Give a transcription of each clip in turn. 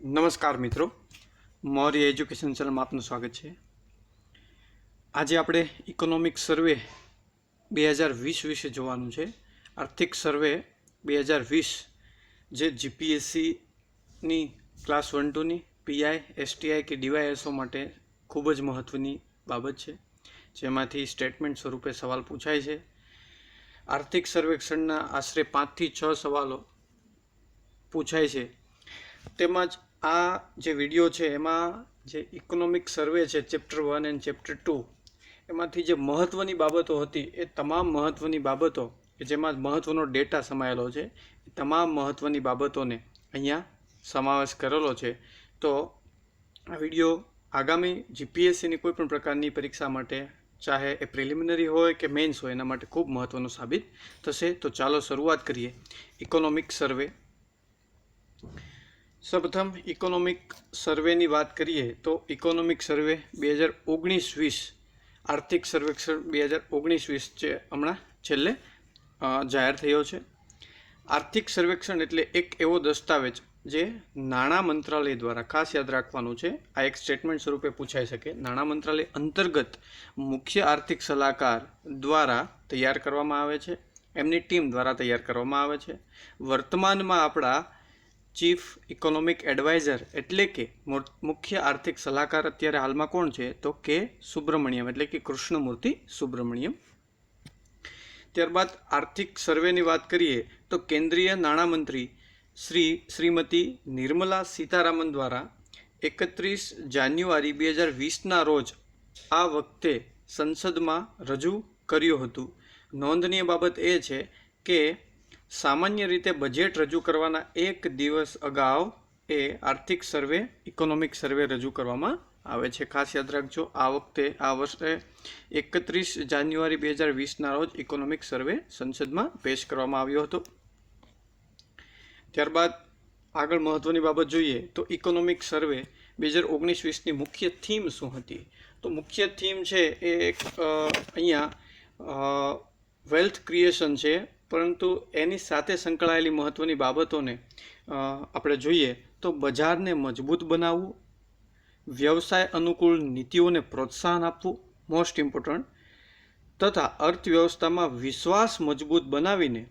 નમસ્કાર મિત્રો, મૌર્ય એજ્યુકેશન ચેનલમાં આપનું સ્વાગત છે. આજે આપણે ઇકોનોમિક સર્વે 2020 વિશે જોવાનું છે. આર્થિક સર્વે 2020 જે જીપીએસસીની ક્લાસ 1-2ની પીઆઈ, એસટીઆઈ કે ડીવાયએસઓ માટે ખૂબ જ મહત્ત્વની બાબત છે, જેમાંથી સ્ટેટમેન્ટ સ્વરૂપે સવાલ પૂછાય છે. આર્થિક સર્વેક્ષણના આશરે 5 થી 6 સવાલો પૂછાય છે. તેમજ આ જે વિડીયો છે એમાં જે ઇકોનોમિક સર્વે છે ચેપ્ટર 1 અને ચેપ્ટર 2 એમાંથી જે મહત્ત્વની બાબતો હતી એ તમામ મહત્ત્વની બાબતો કે જેમાં મહત્ત્વનો ડેટા સમાયેલો છે એ તમામ મહત્ત્વની બાબતોને અહીંયા સમાવેશ કરેલો છે. તો આ વિડીયો આગામી જીપીએસસીની કોઈ પણ પ્રકારની પરીક્ષા માટે, ચાહે એ પ્રિલિમિનરી હોય કે મેન્સ હોય, એના માટે ખૂબ મહત્ત્વનો સાબિત થશે. તો ચાલો શરૂઆત કરીએ ઇકોનોમિક સર્વે. સૌપ્રથમ ઇકોનોમિક સર્વેની વાત કરીએ તો ઇકોનોમિક સર્વે 2019-20 આર્થિક સર્વેક્ષણ 2019-20 જે હમણાં છેલ્લે જાહેર થયો છે. આર્થિક સર્વેક્ષણ એટલે એક એવો દસ્તાવેજ જે નાણાં મંત્રાલય દ્વારા, ખાસ યાદ રાખવાનું છે, આ એક સ્ટેટમેન્ટ સ્વરૂપે પૂછાઈ શકે, નાણાં મંત્રાલય અંતર્ગત મુખ્ય આર્થિક સલાહકાર દ્વારા તૈયાર કરવામાં આવે છે, એમની ટીમ દ્વારા તૈયાર કરવામાં આવે છે. વર્તમાનમાં આપણા ચીફ ઇકોનોમિક એડવાઇઝર એટલે કે મુખ્ય આર્થિક સલાહકાર અત્યારે હાલમાં કોણ છે? તો કે સુબ્રમણ્યમ એટલે કે કૃષ્ણમૂર્તિ સુબ્રમણ્યમ. ત્યારબાદ આર્થિક સર્વેની વાત કરીએ તો કેન્દ્રીય નાણામંત્રી શ્રીમતી નિર્મલા સીતારામન દ્વારા 31 જાન્યુઆરી 2020ના રોજ આ વખતે સંસદમાં રજૂ કર્યું હતું. નોંધનીય બાબત એ છે કે સામાન્ય રીતે બજેટ રજૂ કરવાના એક દિવસ અગાઉ એ આર્થિક સર્વે, ઇકોનોમિક સર્વે રજૂ કરવામાં આવે છે. ખાસ યાદ રાખજો, આ વર્ષે 31 જાન્યુઆરી 2020ના રોજ ઇકોનોમિક સર્વે સંસદમાં પેશ કરવામાં આવ્યો હતો. ત્યારબાદ આગળ મહત્ત્વની બાબત જોઈએ તો ઇકોનોમિક સર્વે 2019-20ની મુખ્ય થીમ શું હતી? તો મુખ્ય થીમ છે એ અહીંયા વેલ્થ ક્રિએશન છે, પરંતુ એની સાથે સંકળાયેલી મહત્ત્વની બાબતોને આપણે જોઈએ તો બજારને મજબૂત બનાવવું, વ્યવસાય અનુકૂળ નીતિઓને પ્રોત્સાહન આપવું, મોસ્ટ ઇમ્પોર્ટન્ટ, તથા અર્થવ્યવસ્થામાં વિશ્વાસ મજબૂત બનાવીને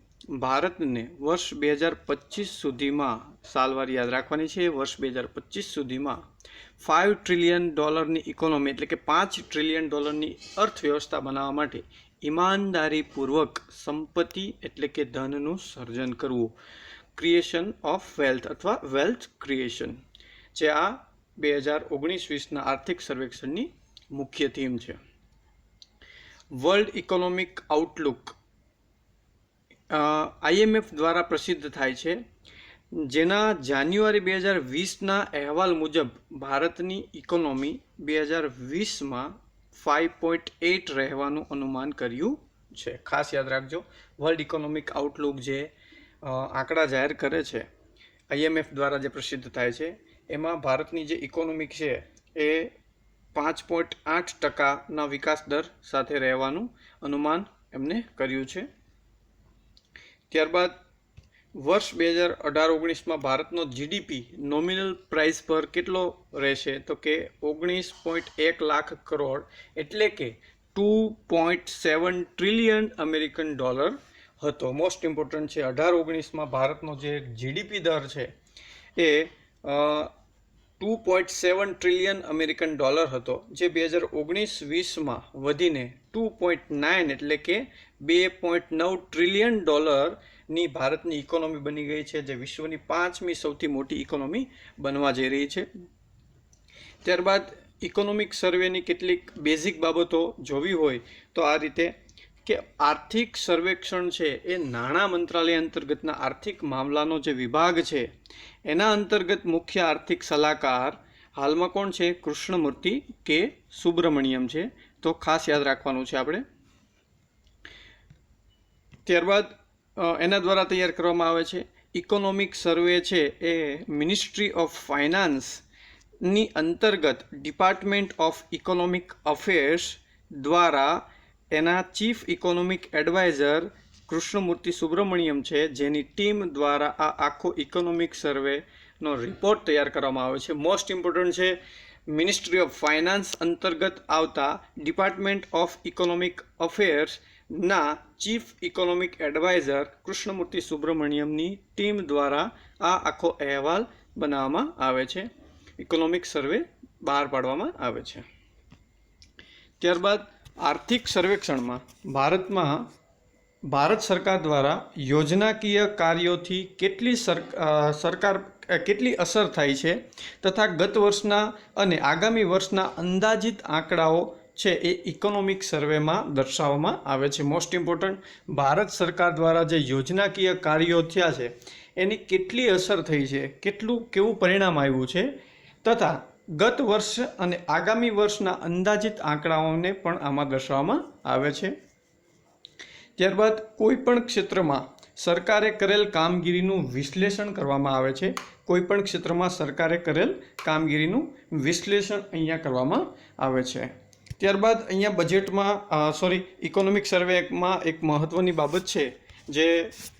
ભારતને વર્ષ 2025 સુધીમાં, સાલવાર યાદ રાખવાની છે, વર્ષ 2025 સુધીમાં $5 ટ્રિલિયન ઇકોનોમી એટલે કે $5 ટ્રિલિયન અર્થવ્યવસ્થા બનાવવા માટે ઈમાનદારીપૂર્વક સંપત્તિ એટલે કે ધનનું સર્જન કરવું, ક્રિએશન ઓફ વેલ્થ અથવા વેલ્થ ક્રિએશન, જે આ 2019-20ના આર્થિક સર્વેક્ષણની મુખ્ય થીમ છે. વર્લ્ડ ઇકોનોમિક આઉટલુક IMF દ્વારા પ્રસિદ્ધ થાય છે, જેના જાન્યુઆરી 2020ના અહેવાલ મુજબ ભારતની ઇકોનોમી 2020માં 5.8 રહેવાનું અનુમાન કર્યું છે. ખાસ યાદ રાખજો, વર્લ્ડ ઇકોનોમિક આઉટલુક જે આંકડા જાહેર કરે છે IMF દ્વારા જે પ્રસિદ્ધ થાય છે, એમાં ભારતની જે ઇકોનોમિક છે એ 5.8% વિકાસ દર સાથે રહેવાનું અનુમાન એમને કર્યું છે. ત્યારબાદ વર્ષ 2018-19માં ભારતનો જીડીપી નોમિનલ પ્રાઇસ પર કેટલો રહેશે? તો કે 19.1 લાખ કરોડ એટલે કે $2.7 ટ્રિલિયન હતો. મોસ્ટ ઇમ્પોર્ટન્ટ છે, 18-19માં ભારતનો જે જીડીપી દર છે એ $2.7 ટ્રિલિયન હતો, જે 2019-20માં વધીને 2.9 એટલે કે $2.9 ટ્રિલિયન ની ભારતની ઇકોનોમી બની ગઈ છે, જે વિશ્વની 5મી સૌથી મોટી ઇકોનોમી બનવા જઈ રહી છે. ત્યારબાદ ઇકોનોમિક સર્વેની કેટલીક બેઝિક બાબતો જોવી હોય તો આ રીતે કે આર્થિક સર્વેક્ષણ છે એ નાણાં મંત્રાલય અંતર્ગતના આર્થિક મામલાનો જે વિભાગ છે એના અંતર્ગત મુખ્ય આર્થિક સલાહકાર હાલમાં કોણ છે? કૃષ્ણમૂર્તિ કે સુબ્રમણ્યમ છે. તો ખાસ યાદ રાખવાનું છે આપણે. ત્યારબાદ એના દ્વારા તૈયાર કરવામાં આવે છે. ઇકોનોમિક સર્વે છે એ મિનિસ્ટ્રી ઓફ ફાઇનાન્સની અંતર્ગત ડિપાર્ટમેન્ટ ઓફ ઇકોનોમિક અફેર્સ દ્વારા એના chief economic adviser Krishnamurthy Subramanian છે, જેની ટીમ દ્વારા આ આખો ઇકોનોમિક સર્વે નો રિપોર્ટ તૈયાર કરવામાં આવે છે. મોસ્ટ ઇમ્પોર્ટન્ટ છે મિનિસ્ટ્રી ઓફ ફાઇનાન્સ અંતર્ગત આવતા ડિપાર્ટમેન્ટ ઓફ ઇકોનોમિક અફેર્સના ચીફ ઇકોનોમિક એડવાઇઝર કૃષ્ણમૂર્તિ સુબ્રમણ્યમની ટીમ દ્વારા આ આખો અહેવાલ બનાવવામાં આવે છે. ઇકોનોમિક સર્વે બહાર પાડવામાં આવે છે. ત્યારબાદ આર્થિક સર્વેક્ષણમાં ભારત સરકાર દ્વારા યોજનાકીય કાર્યોથી કેટલી અસર થાય છે તથા ગત વર્ષના અને આગામી વર્ષના અંદાજિત આંકડાઓ છે એ ઇકોનોમિક સર્વેમાં દર્શાવવામાં આવે છે. મોસ્ટ ઇમ્પોર્ટન્ટ, ભારત સરકાર દ્વારા જે યોજનાકીય કાર્યો થયા છે એની કેટલી અસર થઈ છે, કેવું પરિણામ આવ્યું છે તથા ગત વર્ષ અને આગામી વર્ષના અંદાજિત આંકડાઓને પણ આમાં દર્શાવવામાં આવે છે. ત્યારબાદ કોઈપણ ક્ષેત્રમાં સરકારે કરેલ કામગીરીનું વિશ્લેષણ કરવામાં આવે છે. કોઈપણ ક્ષેત્રમાં સરકારે કરેલ કામગીરીનું વિશ્લેષણ અહીંયા કરવામાં આવે છે. ત્યારબાદ અહીંયા બજેટમાં ઇકોનોમિક સર્વેમાં એક મહત્ત્વની બાબત છે જે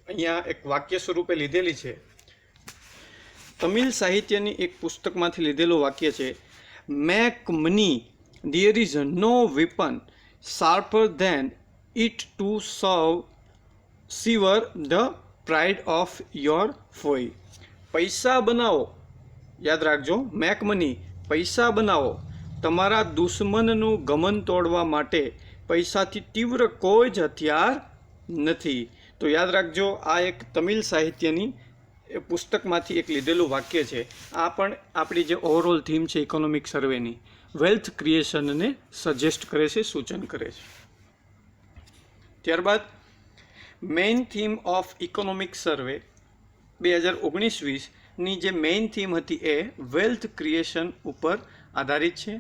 અહીંયા એક વાક્ય સ્વરૂપે લીધેલી છે. તમિલ સાહિત્યની એક પુસ્તકમાંથી લીધેલું વાક્ય છે, make money there is no weapon sharper than it to sever the pride of your foe. પૈસા બનાવો, યાદ રાખજો, મેક મની, પૈસા બનાવો, તમારા દુશ્મનનું ગમન તોડવા માટે પૈસાથી તીવ્ર કોઈ જ હથિયાર નથી. તો યાદ રાખજો, આ એક તમિલ સાહિત્યની પુસ્તકમાંથી એક લીધેલું વાક્ય છે. આ પણ આપણી જે ઓવરઓલ થીમ છે ઇકોનોમિક સર્વેની, વેલ્થ ક્રિએશનને સજેસ્ટ કરે છે, સૂચન કરે છે. ત્યારબાદ main theme of economic survey 2019-20ની જે મેઇન થીમ હતી એ વેલ્થ ક્રિએશન ઉપર આધારિત છે.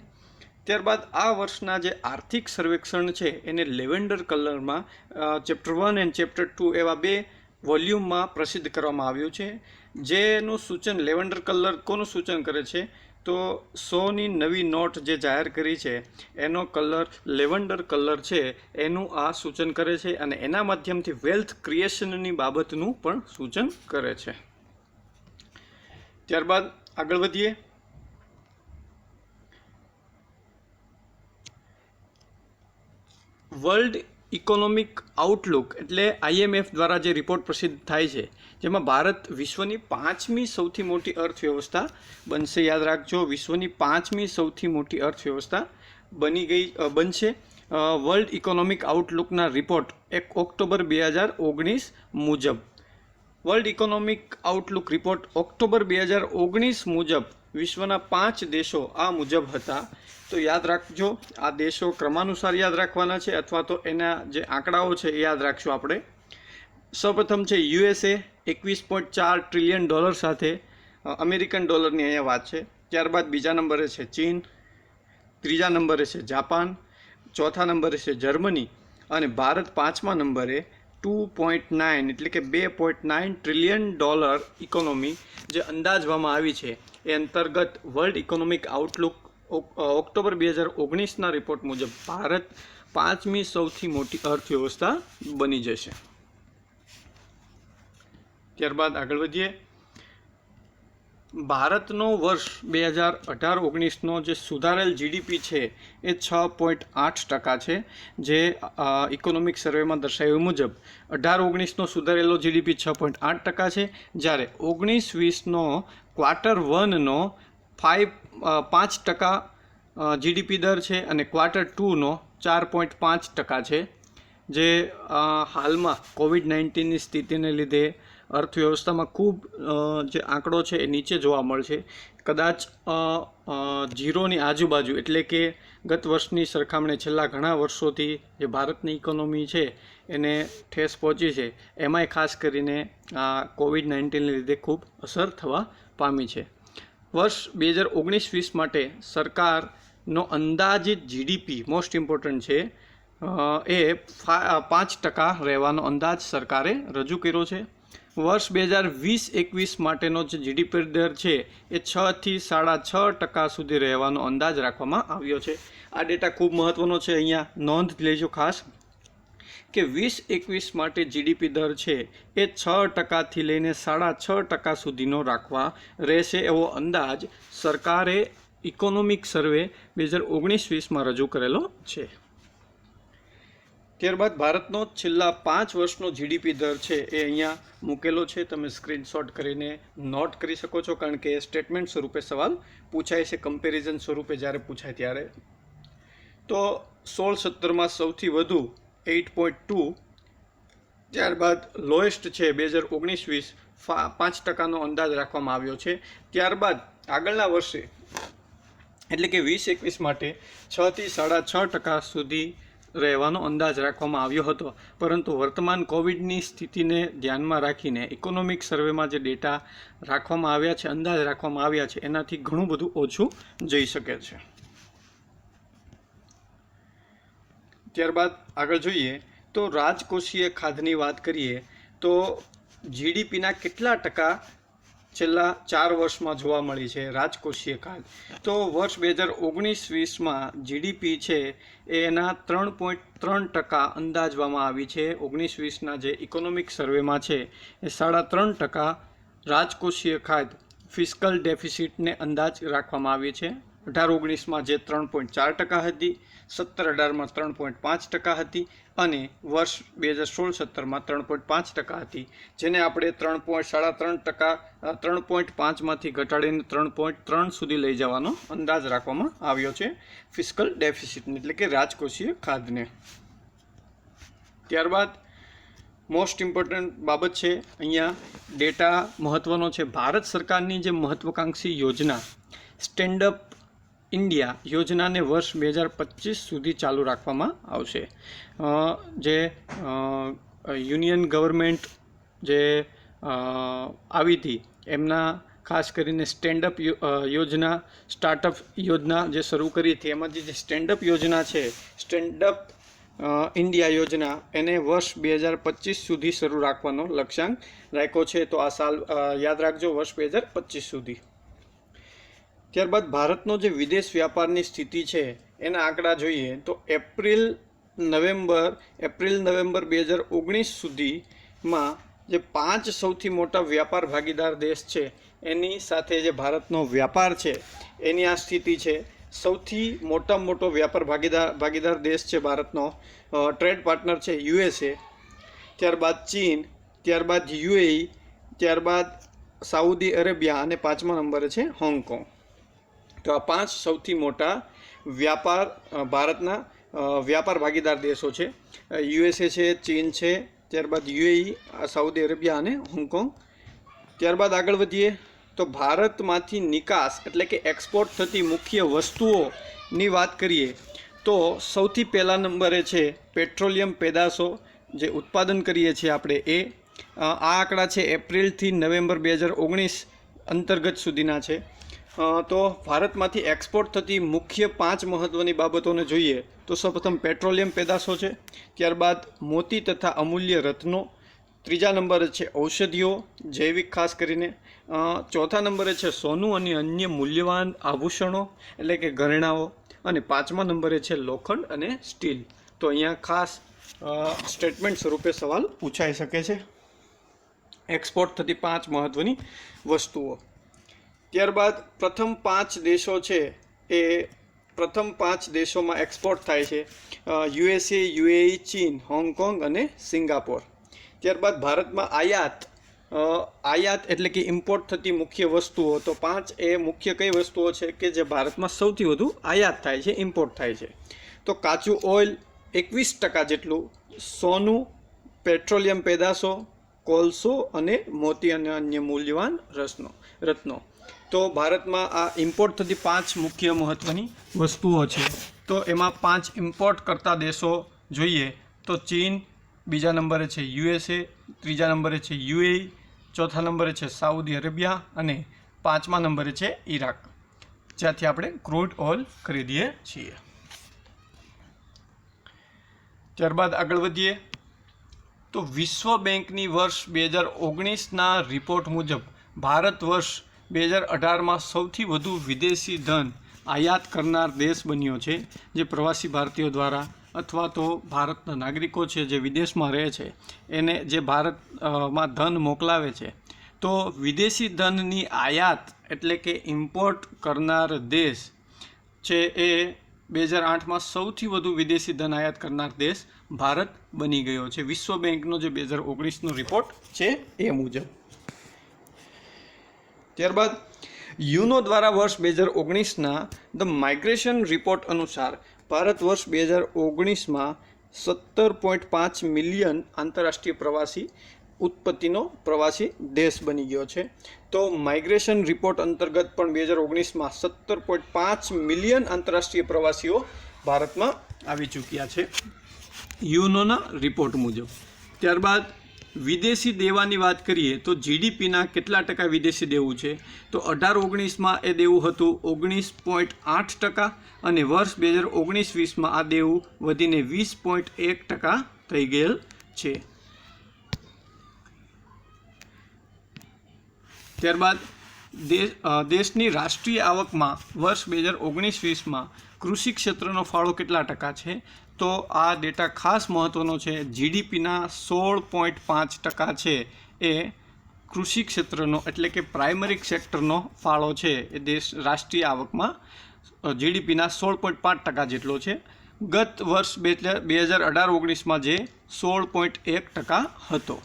ત્યારબાદ આ વર્ષના જે આર્થિક સર્વેક્ષણ છે એને લેવેન્ડર કલરમાં ચેપ્ટર 1 એન્ડ ચેપ્ટર 2 એવા 2 વોલ્યુમમાં પ્રસિદ્ધ કરવામાં આવ્યું છે. જેનું સૂચન લેવેન્ડર કલર કોનું સૂચન કરે છે તો 100ની નવી નોટ જે જાહેર કરી છે એનો કલર લેવેન્ડર કલર છે એનું આ સૂચન કરે છે અને એના માધ્યમથી વેલ્થ ક્રિએશનની બાબતનું પણ સૂચન કરે છે. ત્યારબાદ આગળ વધીએ. વર્લ્ડ ઇકોનોમિક આઉટલુક એટલે IMF દ્વારા જે રિપોર્ટ પ્રસિદ્ધ થાય છે જેમાં ભારત વિશ્વની 5મી સૌથી મોટી અર્થવ્યવસ્થા બનશે. યાદ રાખજો, વિશ્વની 5મી સૌથી મોટી અર્થવ્યવસ્થા બનશે. વર્લ્ડ ઇકોનોમિક આઉટલુકના રિપોર્ટ 1 ઓક્ટોબર 2019 મુજબ, world economic Outlook report October 2019 મુજબ વિશ્વના 5 દેશો આ મુજબ હતા. તો યાદ રાખજો, આ દેશો ક્રમાનુસાર યાદ રાખવાના છે અથવા તો એના જે આંકડાઓ છે એ યાદ રાખશું આપણે. સૌપ્રથમ છે USA $21.4 ટ્રિલિયન સાથે, અમેરિકન ડોલરની અહીંયા વાત છે. ત્યારબાદ બીજા નંબરે છે ચીન, ત્રીજા નંબરે છે જાપાન, ચોથા નંબરે છે જર્મની અને ભારત 5મા નંબરે 2.9 એટલે કે $2.9 ટ્રિલિયન ઇકોનોમી જે અંદાજવામાં આવી છે એ અંતર્ગત વર્લ્ડ ઇકોનોમિક આઉટલુક ઓક્ટોબર 2019ના રિપોર્ટ મુજબ ભારત 5મી સૌથી મોટી અર્થવ્યવસ્થા બની જશે. ત્યારબાદ આગળ વધીએ. ભારતનો વર્ષ 2018-19નો જે સુધારેલ GDP છે એ 6.8% છે, જે ઇકોનોમિક સર્વેમાં દર્શાવ્યા મુજબ 18-19નો સુધારેલો GDP 6.8% છે, જ્યારે 19-20નો ક્વાર્ટર 1નો 5% GDP દર છે અને ક્વાર્ટર 2નો 4.5% છે. જે હાલમાં COVID-19ની સ્થિતિને લીધે અર્થવ્યવસ્થામાં ખૂબ જે આંકડો છે એ નીચે જોવા મળશે. કદાચ 0ની આજુબાજુ, એટલે કે ગત વર્ષની સરખામણી છેલ્લા ઘણા વર્ષોથી જે ભારતની ઇકોનોમી છે એને ઠેસ પહોંચી છે, એમાંય ખાસ કરીને આ COVID-19ને લીધે ખૂબ અસર થવા પામી છે. વર્ષ 2019-20 માટે સરકારનો અંદાજિત GDP મોસ્ટ ઇમ્પોર્ટન્ટ છે એ 5% રહેવાનો અંદાજ સરકારે રજૂ કર્યો છે. વર્ષ 2020-21 માટેનો જે GDP દર છે એ 6 થી 6.5% સુધી રહેવાનો અંદાજ રાખવામાં આવ્યો છે. આ ડેટા ખૂબ મહત્ત્વનો છે, અહીંયા નોંધ લેજો ખાસ. કે 20-21 માટે જીડીપી દર છે એ 6% લઈને 6.5% સુધીનો રાખવા રહેશે એવો અંદાજ સરકારે ઇકોનોમિક સર્વે 2019-20માં રજૂ કરેલો છે. ત્યારબાદ ભારતનો છેલ્લા 5 વર્ષનો જીડીપી દર છે એ અહીંયા મૂકેલો છે, તમે સ્ક્રીનશોટ કરીને નોટ કરી શકો છો, કારણ કે સ્ટેટમેન્ટ સ્વરૂપે સવાલ પૂછાય છે, કમ્પેરિઝન સ્વરૂપે જ્યારે પૂછાય ત્યારે. તો 16-17માં સૌથી વધુ 8.2, ત્યારબાદ લોએસ્ટ છે 2019-20 5%નો અંદાજ રાખવામાં આવ્યો છે. ત્યારબાદ આગળના વર્ષે એટલે કે 20-21 માટે 6થી 6.5% સુધી રહેવાનો અંદાજ રાખવામાં આવ્યો હતો, પરંતુ વર્તમાન કોવિડની સ્થિતિને ધ્યાનમાં રાખીને ઇકોનોમિક સર્વેમાં જે ડેટા રાખવામાં આવ્યા છે, અંદાજ રાખવામાં આવ્યા છે, એનાથી ઘણું બધું ઓછું જઈ શકે છે. ત્યારબાદ આગળ જોઈએ તો રાજકોષીય ખાધની વાત કરીએ તો જીડીપીના કેટલા ટકા છેલ્લા 4 વર્ષમાં જોવા મળી છે રાજકોષીય ખાધ? તો વર્ષ 2019-20માં જીડીપી છે એના 3.3% અંદાજવામાં આવી છે. 19-20ના જે ઇકોનોમિક સર્વેમાં છે એ 3.5% રાજકોષીય ખાધ ફિસ્કલ ડેફિસિટને અંદાજ રાખવામાં આવી છે. 18-19માં જે 3.4% હતી, 17-18માં 3.5% હતી અને વર્ષ 2016-17માં 3.5% હતી, જેને આપણે 3.5% 3.5માંથી ઘટાડીને 3.3 સુધી લઈ જવાનો અંદાજ રાખવામાં આવ્યો છે ફિસ્કલ ડેફિસિટને, એટલે કે રાજકોષીય ખાધને. ત્યારબાદ મોસ્ટ ઇમ્પોર્ટન્ટ બાબત છે અહીંયા ડેટા મહત્ત્વનો છે. ભારત સરકારની જે મહત્વાકાંક્ષી યોજના સ્ટેન્ડ અપ ઇન્ડિયા યોજનાને વર્ષ 2025 સુધી ચાલુ રાખવામાં આવશે. જે યુનિયન ગવર્મેન્ટ જે આવી હતી એમના ખાસ કરીને સ્ટેન્ડઅપ યોજના, સ્ટાર્ટઅપ યોજના જે શરૂ કરી હતી, એમાંથી જે સ્ટેન્ડઅપ યોજના છે, સ્ટેન્ડઅપ ઇન્ડિયા યોજના, એને વર્ષ 2025 સુધી શરૂ રાખવાનો લક્ષ્યાંક રાખ્યો છે. તો આ સાલ યાદ રાખજો, વર્ષ 2025 સુધી. ત્યારબાદ ભારતનો જે વિદેશ વ્યાપારની સ્થિતિ છે એના આંકડા જોઈએ તો એપ્રિલ નવેમ્બર 2019 સુધીમાં જે 5 સૌથી મોટા વ્યાપાર ભાગીદાર દેશ છે એની સાથે જે ભારતનો વ્યાપાર છે એની આ સ્થિતિ છે. સૌથી મોટો વ્યાપાર ભાગીદાર દેશ છે ભારતનો, ટ્રેડ પાર્ટનર છે USA, ત્યારબાદ ચીન, ત્યારબાદ UAE, ત્યારબાદ સાઉદી અરેબિયા અને 5મા નંબરે છે હોંગકોંગ. તો આ 5 સૌથી મોટા ભારતના વ્યાપાર ભાગીદાર દેશો છે. USA છે, ચીન છે, ત્યારબાદ UAE, સાઉદી અરેબિયા અને હોંગકોંગ. ત્યારબાદ આગળ વધીએ તો ભારતમાંથી નિકાસ એટલે કે એક્સપોર્ટ થતી મુખ્ય વસ્તુઓની વાત કરીએ તો સૌથી પહેલા નંબરે છે પેટ્રોલિયમ પેદાશો જે ઉત્પાદન કરીએ છીએ આપણે એ. આ આંકડા છે એપ્રિલથી નવેમ્બર 2019 અંતર્ગત સુધીના છે. તો ભારતમાંથી એક્સપોર્ટ થતી મુખ્ય 5 મહત્ત્વની બાબતોને જોઈએ તો સૌપ્રથમ પેટ્રોલિયમ પેદાશો છે, ત્યારબાદ મોતી તથા અમૂલ્ય રત્નો, 3જા નંબરે છે ઔષધિઓ જૈવિક ખાસ કરીને, 4થા નંબરે છે સોનું અને અન્ય મૂલ્યવાન આભૂષણો એટલે કે ઘરેણાઓ, અને 5મા નંબરે છે લોખંડ અને સ્ટીલ. તો અહીંયા ખાસ સ્ટેટમેન્ટ સ્વરૂપે સવાલ પૂછાઈ શકે છે, એક્સપોર્ટ થતી 5 મહત્ત્વની વસ્તુઓ. ત્યારબાદ પ્રથમ 5 દેશો છે એ પ્રથમ 5 દેશોમાં એક્સપોર્ટ થાય છે USA, UAE, ચીન, હોંગકોંગ અને સિંગાપોર. ત્યારબાદ ભારતમાં આયાત એટલે કે ઇમ્પોર્ટ થતી મુખ્ય વસ્તુઓ, તો 5 એ મુખ્ય કઈ વસ્તુઓ છે કે જે ભારતમાં સૌથી વધુ આયાત થાય છે, ઇમ્પોર્ટ થાય છે? તો કાચું ઓઇલ 21% જેટલું, સોનું, પેટ્રોલિયમ પેદાશો, કોલસો અને મોતી અને અન્ય મૂલ્યવાન રત્નો. તો ભારતમાં આ ઇમ્પોર્ટ થતી 5 મુખ્ય મહત્ત્વની વસ્તુઓ છે. તો એમાં 5 ઇમ્પોર્ટ કરતા દેશો જોઈએ તો ચીન, બીજા નંબરે છે USA, ત્રીજા નંબરે છે UAE, ચોથા નંબરે છે સાઉદી અરેબિયા અને 5મા નંબરે છે ઈરાક, જ્યાંથી આપણે ક્રૂડ ઓઇલ ખરીદીએ છીએ. ત્યારબાદ આગળ વધીએ તો વિશ્વ બેંકની વર્ષ 2019ના રિપોર્ટ મુજબ ભારત વર્ષ 2018માં સૌથી વધુ વિદેશી ધન આયાત કરનાર દેશ બન્યો છે, જે પ્રવાસી ભારતીયો દ્વારા અથવા તો ભારતના નાગરિકો છે જે વિદેશમાં રહે છે એને જે ભારતમાં ધન મોકલાવે છે, તો વિદેશી ધનની આયાત એટલે કે ઇમ્પોર્ટ કરનાર દેશ છે એ 2008માં સૌથી વધુ વિદેશી ધન આયાત કરનાર દેશ ભારત બની ગયો છે, વિશ્વ બેંકનો જે 2019નો રિપોર્ટ છે એ મુજબ. ત્યારબાદ યુનો દ્વારા વર્ષ 2019ના ધ માઇગ્રેશન રિપોર્ટ અનુસાર ભારત વર્ષ 2019માં 17.5 મિલિયન આંતરરાષ્ટ્રીય પ્રવાસી ઉત્પત્તિનો પ્રવાસી દેશ બની ગયો છે. તો માઇગ્રેશન રિપોર્ટ અંતર્ગત પણ 2019માં 17.5 મિલિયન આંતરરાષ્ટ્રીય પ્રવાસીઓ ભારતમાં આવી ચૂક્યા છે યુનોના રિપોર્ટ મુજબ. ત્યારબાદ વિદેશી દેવાની વાત કરીએ તો જીડીપીના કેટલા ટકા વિદેશી દેવું છે, તો 18-19માં એ દેવું હતું 19.8% અને વર્ષ 2019-20માં આ દેવું વધીને 20.1% થઈ ગયેલ છે. ત્યારબાદ દેશની રાષ્ટ્રીય આવકમાં વર્ષ 2019-20માં કૃષિ ક્ષેત્રનો ફાળો કેટલા ટકા છે, તો આ ડેટા ખાસ મહત્ત્વનો છે. જીડીપીના 16.5% છે એ કૃષિ ક્ષેત્રનો એટલે કે પ્રાઇમરી સેક્ટરનો ફાળો છે એ રાષ્ટ્રીય આવકમાં જીડીપીના 16.5% જેટલો છે. ગત વર્ષ 2018-19માં જે 16.1% હતો.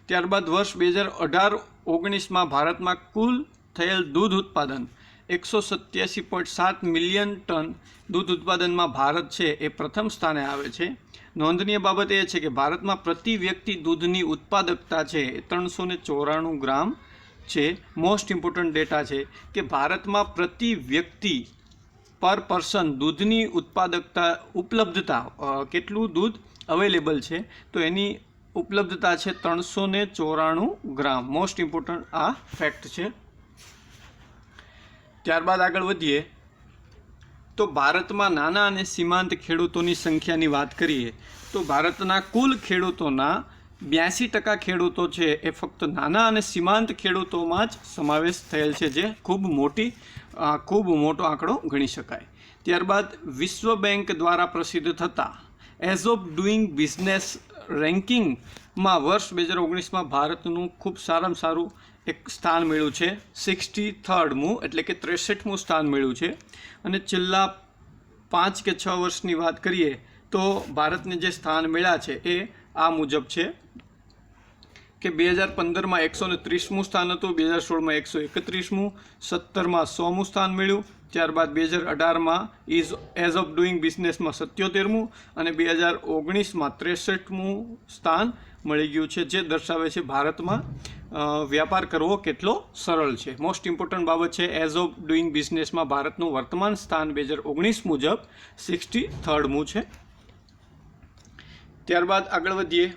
ત્યારબાદ વર્ષ 2018-19માં ભારતમાં કુલ થયેલ દૂધ ઉત્પાદન 187.7 મિલિયન ટન દૂધ ઉત્પાદનમાં ભારત છે એ પ્રથમ સ્થાને આવે છે. નોંધનીય બાબત એ છે કે ભારતમાં પ્રતિ વ્યક્તિ દૂધની ઉત્પાદકતા છે એ 394 ગ્રામ છે. મોસ્ટ ઇમ્પોર્ટન્ટ ડેટા છે કે ભારતમાં પ્રતિ વ્યક્તિ પર પર્સન દૂધની ઉપલબ્ધતા કેટલું દૂધ અવેલેબલ છે, તો એની ઉપલબ્ધતા છે 394 ગ્રામ. મોસ્ટ ઇમ્પોર્ટન્ટ આ ફેક્ટ છે. ત્યારબાદ આગળ વધીએ તો ભારતમાં નાના અને સીમાંત ખેડૂતોની સંખ્યાની વાત કરીએ તો ભારતના કુલ ખેડૂતોના 82% ખેડૂતો છે એ ફક્ત નાના અને સીમાંત ખેડૂતોમાં જ સમાવેશ થયેલ છે, જે ખૂબ મોટો આંકડો ગણી શકાય. ત્યારબાદ વિશ્વ બેંક દ્વારા પ્રસિદ્ધ થતા એઝ ઓફ ડુઈંગ બિઝનેસ રેન્કિંગમાં વર્ષ 2019માં ભારતનું ખૂબ સારામાં સારું એક સ્થાન મળ્યું છે, 63મું એટલે કે 63મું સ્થાન મળ્યું છે. અને છેલ્લા 5 કે 6 વર્ષની વાત કરીએ તો ભારતને જે સ્થાન મળ્યા છે એ આ મુજબ છે કે 2015માં 130મું સ્થાન હતું, 2016માં 131મું, 17માં 100મું સ્થાન મળ્યું. ત્યારબાદ 2018માં એઝ ઓફ ડુઈંગ બિઝનેસમાં 77મું અને 2019માં 63મું સ્થાન મળી ગયું છે, જે દર્શાવે છે ભારતમાં વ્યાપાર કરવો કેટલો સરળ છે. મોસ્ટ ઇમ્પોર્ટન્ટ બાબત છે એઝ ઓફ ડુઈંગ બિઝનેસમાં ભારતનું વર્તમાન સ્થાન 2019 મુજબ 63મું છે. ત્યારબાદ આગળ વધીએ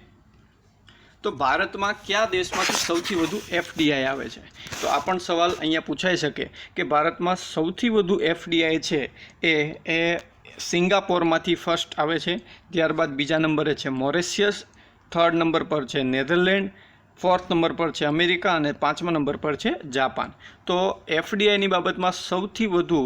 તો ભારતમાં કયા દેશમાંથી સૌથી વધુ એફડીઆઈ આવે છે, તો આ પણ સવાલ અહીંયા પૂછાઈ શકે કે ભારતમાં સૌથી વધુ એફડીઆઈ છે એ સિંગાપોરમાંથી ફર્સ્ટ આવે છે. ત્યારબાદ બીજા નંબરે છે મોરેશિયસ, થર્ડ નંબર પર છે નેધરલેન્ડ, ફોર્થ નંબર પર છે અમેરિકા અને 5મા નંબર પર છે જાપાન. તો એફડીઆઈની બાબતમાં સૌથી વધુ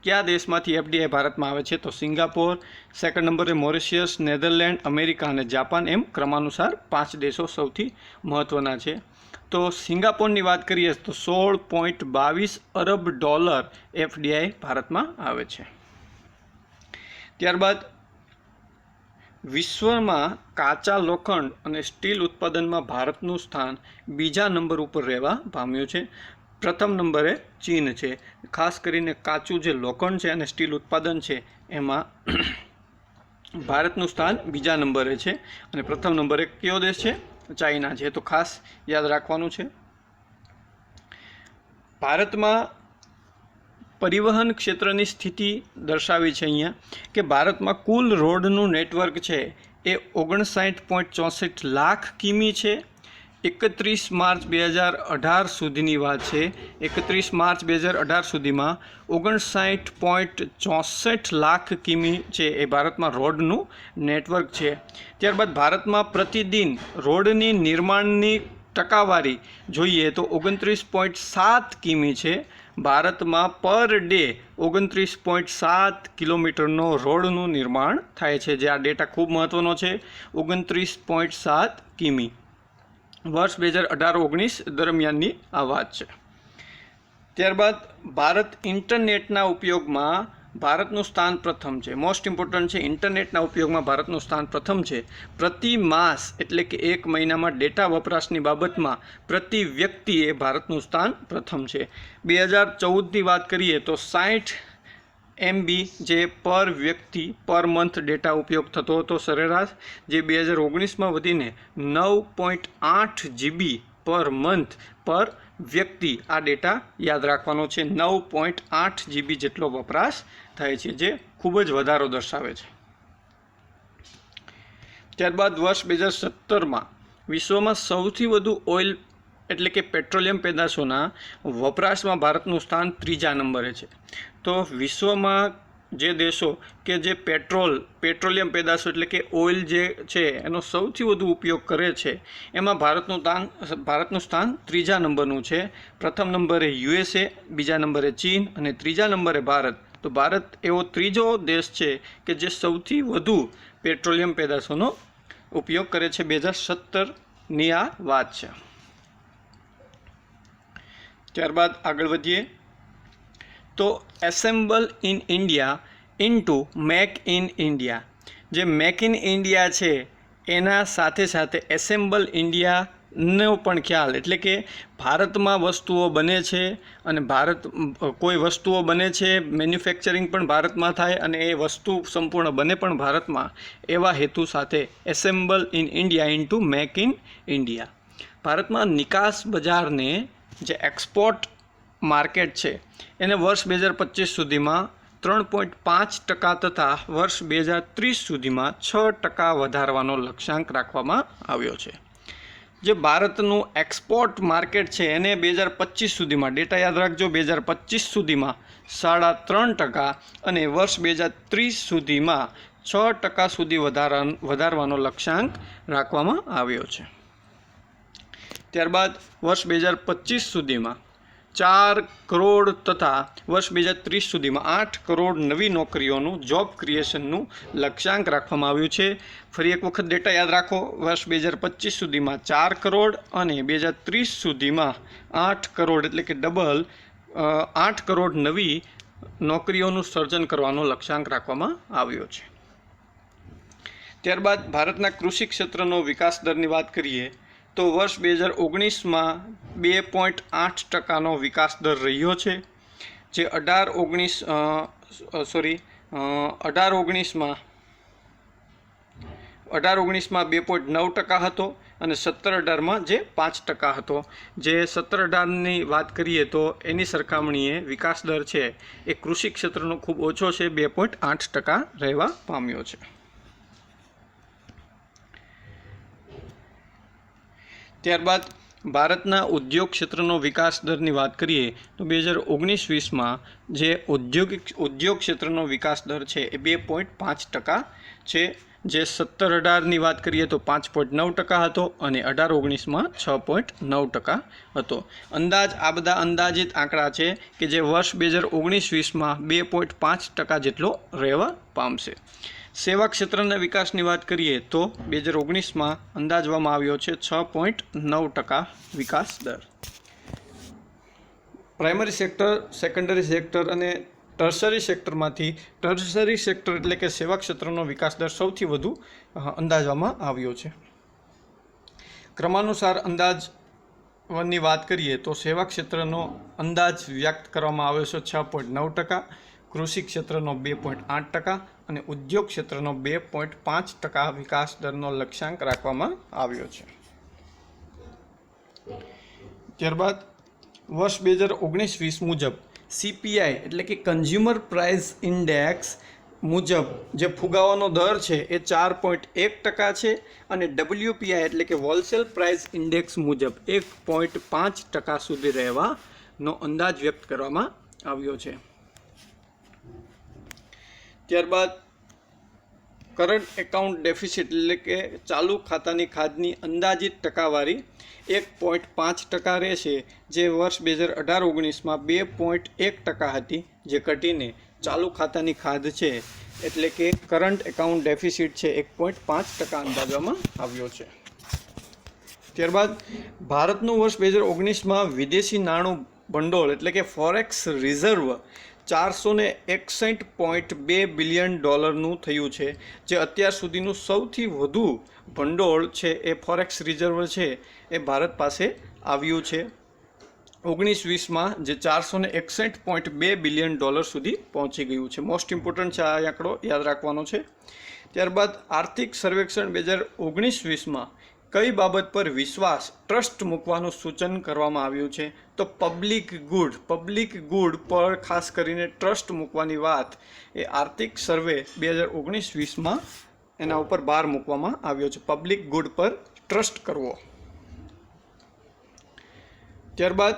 કયા દેશમાંથી એફડીઆઈ ભારતમાં આવે છે, તો સિંગાપોર, સેકન્ડ નંબરે મોરેશિયસ, નેધરલેન્ડ, અમેરિકા અને જાપાન, એમ ક્રમાનુસાર 5 દેશો સૌથી મહત્ત્વના છે. તો સિંગાપોરની વાત કરીએ તો $16.22 અરબ એફડીઆઈ ભારતમાં આવે છે. ત્યારબાદ વિશ્વમાં કાચા લોખંડ અને સ્ટીલ ઉત્પાદનમાં ભારતનું સ્થાન બીજા નંબર ઉપર રહેવા પામ્યું છે. પ્રથમ નંબરે ચીન છે. ખાસ કરીને કાચું જે લોખંડ છે અને સ્ટીલ ઉત્પાદન છે એમાં ભારતનું સ્થાન બીજા નંબરે છે અને પ્રથમ નંબરે કયો દેશ છે, ચાઇના છે. તો ખાસ યાદ રાખવાનું છે. ભારતમાં પરિવહન ક્ષેત્રની સ્થિતિ દર્શાવી છે અહીંયા કે ભારતમાં કુલ રોડનું નેટવર્ક છે એ 59.64 લાખ કિમી છે. 31 માર્ચ 2018 સુધીની વાત છે. 31 માર્ચ 2018 સુધીમાં 59.64 લાખ કિમી છે એ ભારતમાં રોડનું નેટવર્ક છે. ત્યારબાદ ભારતમાં પ્રતિદિન રોડની નિર્માણની ટકાવારી જોઈએ તો 29.7 કિમી છે. ભારતમાં પર ડે 29.7 કિલોમીટરનો રોડનું નિર્માણ થાય છે, જે આ ડેટા ખૂબ મહત્ત્વનો છે. 29.7 કિમી વર્ષ 2018-19 દરમિયાનની આ વાત છે. ત્યારબાદ ભારત ઇન્ટરનેટના ઉપયોગમાં ભારતનું સ્થાન પ્રથમ છે. મોસ્ટ ઇમ્પોર્ટન્ટ છે, ઇન્ટરનેટના ઉપયોગમાં ભારતનું સ્થાન પ્રથમ છે. પ્રતિ માસ એટલે કે એક મહિનામાં ડેટા વપરાશની બાબતમાં પ્રતિ વ્યક્તિએ ભારતનું સ્થાન પ્રથમ છે. 2014ની વાત કરીએ તો 60 MB જે પર વ્યક્તિ પર મંથ ડેટા ઉપયોગ થતો હતો સરેરાશ, જે 2019માં વધીને 9.8 GB પર મંથ પર વ્યક્તિ. આ ડેટા યાદ રાખવાનો છે. 9.8 GB જેટલો વપરાશ થાય છે, જે ખૂબ જ વધારો દર્શાવે છે. ત્યારબાદ વર્ષ 2017માં વિશ્વમાં સૌથી વધુ ઓઇલ એટલે કે પેટ્રોલિયમ પેદાશોના વપરાશમાં ભારતનું સ્થાન 3જા નંબરે છે. તો વિશ્વમાં જે દેશો કે જે પેટ્રોલિયમ પેદાશો એટલે કે ઓઇલ જે છે એનો સૌથી વધુ ઉપયોગ કરે છે, એમાં ભારતનું સ્થાન 3જા નંબરનું છે. પ્રથમ નંબરે USA, બીજા નંબરે ચીન અને 3જા નંબરે ભારત. તો ભારત એવો 3જો દેશ છે કે જે સૌથી વધુ પેટ્રોલિયમ પેદાશોનો ઉપયોગ કરે છે. 2017ની આ વાત છે. ત્યારબાદ આગળ વધીએ તો assemble in India into make in India. જે મેક ઇન ઇન્ડિયા છે એના સાથે સાથે એસેમ્બલ ઇન્ડિયાનો પણ ખ્યાલ, એટલે કે ભારતમાં વસ્તુઓ બને છે અને કોઈ વસ્તુઓ બને છે, મેન્યુફેક્ચરિંગ પણ ભારતમાં થાય અને એ વસ્તુ સંપૂર્ણ બને પણ ભારતમાં, એવા હેતુ સાથે assemble in India into make in India. ભારતમાં નિકાસ બજારને જે એક્સપોર્ટ માર્કેટ છે એને વર્ષ 2025 સુધીમાં 3.5% તથા વર્ષ 2030 સુધીમાં 6% વધારવાનો લક્ષ્યાંક રાખવામાં આવ્યો છે. જે ભારતનું એક્સપોર્ટ માર્કેટ છે એને 2025 સુધીમાં, ડેટા યાદ રાખજો, 2025 સુધીમાં 3.5% અને વર્ષ 2030 સુધીમાં 6% સુધી વધારવાનો લક્ષ્યાંક રાખવામાં આવ્યો છે. ત્યારબાદ વર્ષ 2025 સુધીમાં 4 કરોડ તથા વર્ષ 2030 સુધીમાં 8 કરોડ નવી નોકરીઓનું જોબ ક્રિએશનનું લક્ષ્યાંક રાખવામાં આવ્યું છે. ફરી એક વખત ડેટા યાદ રાખો, વર્ષ 2025 સુધીમાં 4 કરોડ અને 2030 સુધીમાં 8 કરોડ એટલે કે ડબલ 8 કરોડ નવી નોકરીઓનું સર્જન કરવાનો લક્ષ્યાંક રાખવામાં આવ્યો છે. ત્યારબાદ ભારતના કૃષિ ક્ષેત્રનો વિકાસ દરની વાત કરીએ તો વર્ષ 2019માં 2.8%નો વિકાસ દર રહ્યો છે, જે 18-19માં 2.9% હતો અને 17-18માં જે 5% હતો. જે 17-18ની વાત કરીએ તો એની સરખામણીએ વિકાસ દર છે એ કૃષિ ક્ષેત્રનો ખૂબ ઓછો છે, 2.8% રહેવા પામ્યો છે. ત્યારબાદ ભારતના ઉદ્યોગ ક્ષેત્રનો વિકાસ દરની વાત કરીએ તો 2019-20માં જે ઉદ્યોગ ક્ષેત્રનો વિકાસ દર છે એ 2.5% છે. જે 17-18ની વાત કરીએ તો 5.9% હતો અને 18-19માં 6.9% હતો. આ બધા અંદાજિત આંકડા છે કે જે વર્ષ 2019-20માં 2.5% જેટલો રહેવા પામશે. સેવા ક્ષેત્રના વિકાસની વાત કરીએ તો 2019માં અંદાજવામાં આવ્યો છે 6.9% વિકાસ દર. પ્રાઇમરી સેક્ટર, સેકન્ડરી સેક્ટર અને ટર્શરી સેક્ટરમાંથી ટર્શરી સેક્ટર એટલે કે સેવા ક્ષેત્રનો વિકાસ દર સૌથી વધુ અંદાજવામાં આવ્યો છે. ક્રમાનુસાર અંદાજની વાત કરીએ તો સેવા ક્ષેત્રનો અંદાજ વ્યક્ત કરવામાં આવ્યો છે 6.9%, કૃષિ ક્ષેત્રનો 2.8% અને ઉદ્યોગ ક્ષેત્રનો 2.5% વિકાસ દરનો લક્ષ્યાંક રાખવામાં આવ્યો છે. ત્યારબાદ વર્ષ 2019-20 મુજબ CPI એટલે કે કન્ઝ્યુમર પ્રાઇસ ઇન્ડેક્સ મુજબ જે ફુગાવાનો દર છે એ 4.1% છે અને WPI એટલે કે હોલસેલ પ્રાઇસ ઇન્ડેક્સ મુજબ 1.5% સુધી રહેવાનો અંદાજ વ્યક્ત કરવામાં આવ્યો છે. ત્યારબાદ કરંટ એકાઉન્ટ ડેફિસિટ એટલે કે ચાલુ ખાતાની ખાધની અંદાજિત ટકાવારી 1.5% રહેશે, જે વર્ષ 2018-19માં 2.1% હતી, જે ઘટીને ચાલુ ખાતાની ખાધ છે એટલે કે કરંટ એકાઉન્ટ ડેફિસિટ છે 1.5% અંદાજવામાં આવ્યો છે. ત્યારબાદ ભારતનું વર્ષ 2019માં વિદેશી નાણું ભંડોળ એટલે કે ફોરેક્સ રિઝર્વ 461.2 બિલિયન ડોલરનું થયું છે, જે અત્યાર સુધીનું સૌથી વધુ ભંડોળ છે એ ફોરેક્સ રિઝર્વ છે એ ભારત પાસે આવ્યું છે. 19-20માં જે 461.2 બિલિયન ડોલર સુધી પહોંચી ગયું છે. મોસ્ટ ઇમ્પોર્ટન્ટ છે આ આંકડો, યાદ રાખવાનો છે. ત્યારબાદ આર્થિક સર્વેક્ષણ 2019-20માં કઈ બાબત પર વિશ્વાસ ટ્રસ્ટ મૂકવાનું સૂચન કરવામાં આવ્યું છે? તો પબ્લિક ગુડ પર ખાસ કરીને ટ્રસ્ટ મૂકવાની વાત એ આર્થિક સર્વે 2019-20માં એના ઉપર ભાર મૂકવામાં આવ્યો છે, પબ્લિક ગુડ પર ટ્રસ્ટ કરવો. ત્યારબાદ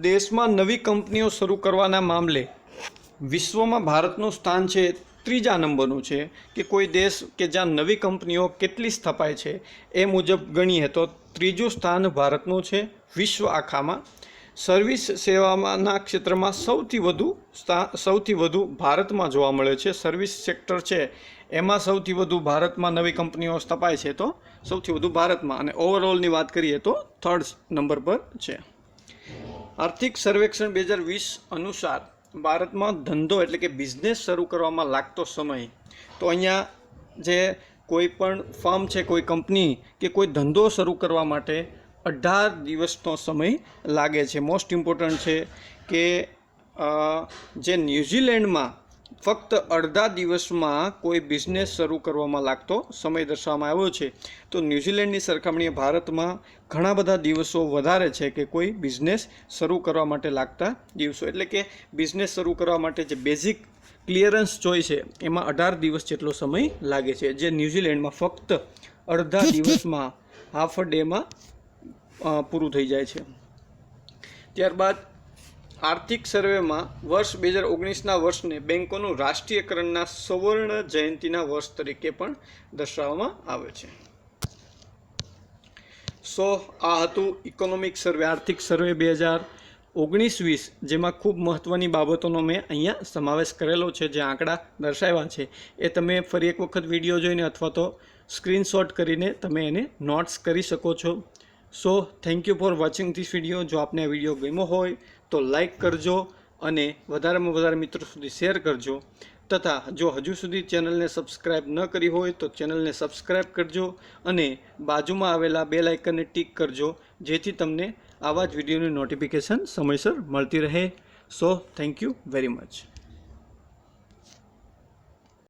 દેશમાં નવી કંપનીઓ શરૂ કરવાના મામલે વિશ્વમાં ભારતનું સ્થાન છે 3જા નંબરનું છે, કે કોઈ દેશ કે જ્યાં નવી કંપનીઓ કેટલી સ્થપાય છે એ મુજબ ગણીએ તો 3જું સ્થાન ભારતનું છે વિશ્વ આખામાં. સર્વિસ સેવાના ક્ષેત્રમાં સૌથી વધુ ભારતમાં જોવા મળે છે. સર્વિસ સેક્ટર છે એમાં સૌથી વધુ ભારતમાં નવી કંપનીઓ સ્થપાય છે, તો સૌથી વધુ ભારતમાં. અને ઓવરઓલની વાત કરીએ તો 3rd નંબર પર છે. આર્થિક સર્વેક્ષણ 2020 અનુસાર ભારતમાં ધંધો એટલે કે બિઝનેસ શરૂ કરવામાં લાગતો સમય, તો અહીંયા જે કોઈ પણ ફર્મ છે, કોઈ કંપની કે કોઈ ધંધો શરૂ કરવા માટે 18 દિવસનો સમય લાગે છે. મોસ્ટ ઇમ્પોર્ટન્ટ છે કે જે ન્યૂઝીલેન્ડમાં ફક્ત અડધા દિવસમાં કોઈ બિઝનેસ શરૂ કરવામાં લાગતો સમય દર્શાવવામાં આવ્યો છે, તો ન્યૂઝીલેન્ડની સરખામણીએ ભારતમાં ઘણા બધા દિવસો વધારે છે કે કોઈ બિઝનેસ શરૂ કરવા માટે લાગતા દિવસો. એટલે કે બિઝનેસ શરૂ કરવા માટે જે બેઝિક ક્લિયરન્સ જોઈ છે એમાં 18 દિવસ જેટલો સમય લાગે છે, જે ન્યૂઝીલેન્ડમાં ફક્ત અડધા દિવસમાં હાફ અ ડેમાં પૂરું થઈ જાય છે. ત્યારબાદ આર્થિક સર્વેમાં વર્ષ 2019ના વર્ષને બેંકોનું રાષ્ટ્રીયકરણના સુવર્ણ જયંતિના વર્ષ તરીકે પણ દર્શાવવામાં આવે છે. સો આ હતું ઇકોનોમિક સર્વે, આર્થિક સર્વે 2019-20, જેમાં ખૂબ મહત્ત્વની બાબતોનો મેં અહીંયા સમાવેશ કરેલો છે. જે આંકડા દર્શાવ્યા છે એ તમે ફરી એક વખત વિડીયો જોઈને અથવા તો સ્ક્રીનશોટ કરીને તમે એને નોટ્સ કરી શકો છો. So thank you for watching this video. જો આપને આ વિડીયો ગમ્યો હોય તો લાઈક કરજો અને વધારેમાં વધારે મિત્રો સુધી શેર કરજો. તથા જો હજુ સુધી ચેનલને સબસ્ક્રાઈબ ન કરી હોય તો ચેનલને સબસ્ક્રાઈબ કરજો અને બાજુમાં આવેલા બેલ આઇકનને ટિક કરજો, જેથી તમને આવા જ વિડીયોની નોટિફિકેશન સમયસર મળતી રહે. So thank you very much.